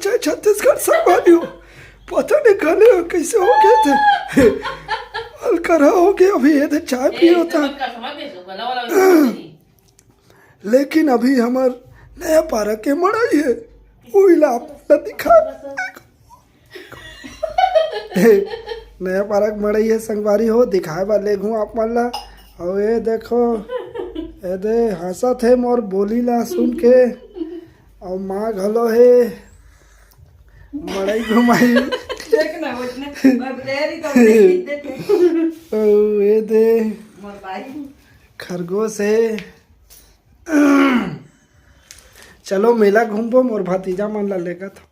चाहे छत्तीसगढ़ संभाली हो, पता नहीं गले कैसे हो गए थे, अलकरा हो गया। अभी ये चाय पिए होता, लेकिन अभी हमार नया पारा के मड़ाई है, उइला दिखा नया पारा के मड़ाई है संगवारी हो, दिखाए वाले घूँ आप मन ला। और ये देखो ये दे हंसत है मोर बोली ला सुन के, और माँ घलो है मड़ाई घुमाई। ये दे खरगोश है। चलो मेला घूमबो, मोर भतीजा मन ला लेकर था।